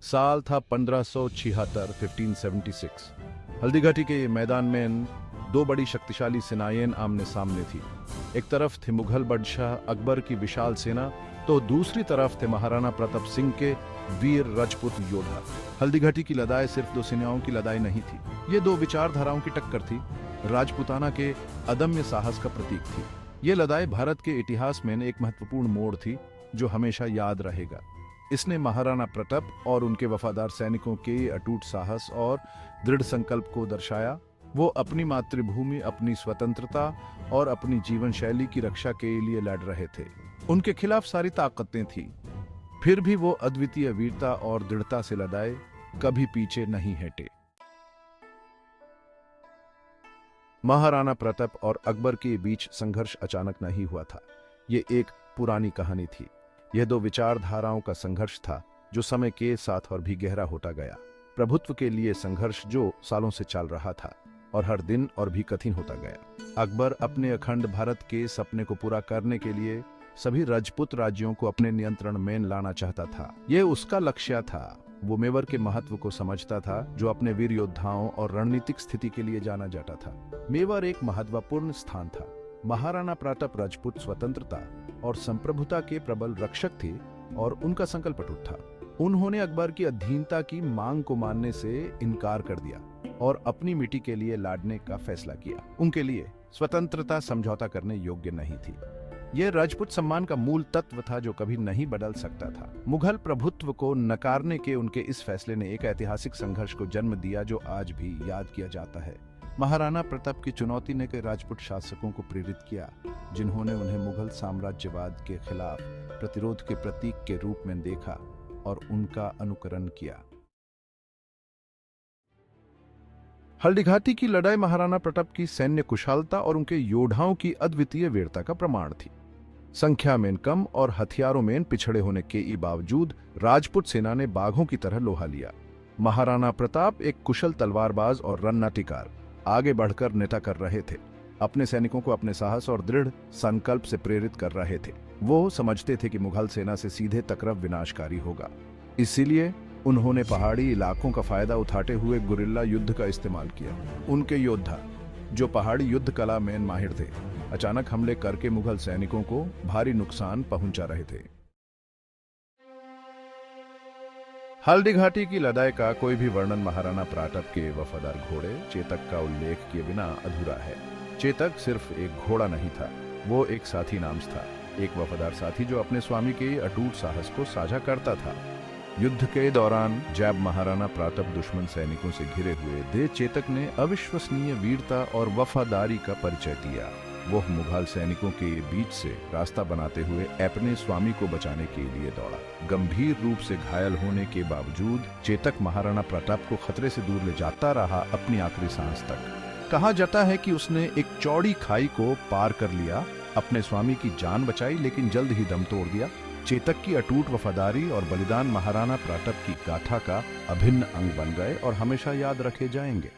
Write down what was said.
साल था 1576 1576। हल्दीघाटी के मैदान में दो बड़ी शक्तिशाली सेनाएं आमने सामने थी। एक तरफ थे मुगल बादशाह अकबर की विशाल सेना, तो दूसरी तरफ थे महाराणा प्रताप सिंह के वीर राजपूत योद्धा। हल्दीघाटी की लड़ाई सिर्फ दो सेनाओं की लड़ाई नहीं थी, ये दो विचारधाराओं की टक्कर थी, राजपूताना के अदम्य साहस का प्रतीक थी। ये लड़ाई भारत के इतिहास में एक महत्वपूर्ण मोड़ थी जो हमेशा याद रहेगा। इसने महाराणा प्रताप और उनके वफादार सैनिकों के अटूट साहस और दृढ़ संकल्प को दर्शाया। वो अपनी मातृभूमि, अपनी स्वतंत्रता और अपनी जीवन शैली की रक्षा के लिए लड़ रहे थे। उनके खिलाफ सारी ताकतें थी, फिर भी वो अद्वितीय वीरता और दृढ़ता से लड़ाए, कभी पीछे नहीं हटे। महाराणा प्रताप और अकबर के बीच संघर्ष अचानक नहीं हुआ था। ये एक पुरानी कहानी थी। यह दो विचारधाराओं का संघर्ष था जो समय के साथ और भी गहरा होता गया। प्रभुत्व के लिए संघर्ष जो सालों से चल रहा था और हर दिन और भी कठिन होता गया। अकबर अपने अखंड भारत के सपने को पूरा करने के लिए सभी राजपूत राज्यों को अपने नियंत्रण में लाना चाहता था। यह उसका लक्ष्य था। वो मेवाड़ के महत्व को समझता था, जो अपने वीर योद्धाओं और रणनीतिक स्थिति के लिए जाना जाता था। मेवाड़ एक महत्वपूर्ण स्थान था। महाराणा प्रताप राजपूत स्वतंत्रता और संप्रभुता के प्रबल रक्षक थे और उनका संकल्प अटूट था। उन्होंने अकबर की अधीनता की मांग को मानने से इनकार कर दिया और अपनी मिट्टी के लिए लड़ने का फैसला किया। उनके लिए स्वतंत्रता समझौता करने योग्य नहीं थी। यह राजपूत सम्मान का मूल तत्व था जो कभी नहीं बदल सकता था। मुगल प्रभुत्व को नकारने के उनके इस फैसले ने एक ऐतिहासिक संघर्ष को जन्म दिया जो आज भी याद किया जाता है। महाराणा प्रताप की चुनौती ने कई राजपूत शासकों को प्रेरित किया, जिन्होंने उन्हें मुगल साम्राज्यवाद के खिलाफ प्रतिरोध के प्रतीक के रूप में देखा और उनका अनुकरण किया। हल्दीघाटी की लड़ाई महाराणा प्रताप की सैन्य कुशलता और उनके योद्धाओं की अद्वितीय वीरता का प्रमाण थी। संख्या में कम और हथियारों में पिछड़े होने के बावजूद राजपूत सेना ने बाघों की तरह लोहा लिया। महाराणा प्रताप एक कुशल तलवारबाज और रणनीतिकार आगे बढ़कर नेता कर रहे थे। अपने सैनिकों को अपने साहस और दृढ़ संकल्प से प्रेरित कर रहे थे। वो समझते थे कि मुगल सेना से सीधे टकराव विनाशकारी होगा, इसीलिए उन्होंने पहाड़ी इलाकों का फायदा उठाते हुए गुरिल्ला युद्ध का इस्तेमाल किया। उनके योद्धा, जो पहाड़ी युद्ध कला में माहिर थे, अचानक हमले करके मुगल सैनिकों को भारी नुकसान पहुंचा रहे थे। हल्दीघाटी की लड़ाई का कोई भी वर्णन महाराणा प्रताप के वफादार घोड़े चेतक का उल्लेख किए बिना अधूरा है। चेतक सिर्फ एक घोड़ा नहीं था, वो एक साथी नाम था, एक वफादार साथी जो अपने स्वामी के अटूट साहस को साझा करता था। युद्ध के दौरान जब महाराणा प्रताप दुश्मन सैनिकों से घिरे हुए थे, चेतक ने अविश्वसनीय वीरता और वफादारी का परिचय दिया। वो मुगल सैनिकों के बीच से रास्ता बनाते हुए अपने स्वामी को बचाने के लिए दौड़ा। गंभीर रूप से घायल होने के बावजूद चेतक महाराणा प्रताप को खतरे से दूर ले जाता रहा, अपनी आखिरी सांस तक। कहा जाता है कि उसने एक चौड़ी खाई को पार कर लिया, अपने स्वामी की जान बचाई, लेकिन जल्द ही दम तोड़ दिया। चेतक की अटूट वफादारी और बलिदान महाराणा प्रताप की गाथा का अभिन्न अंग बन गए और हमेशा याद रखे जाएंगे।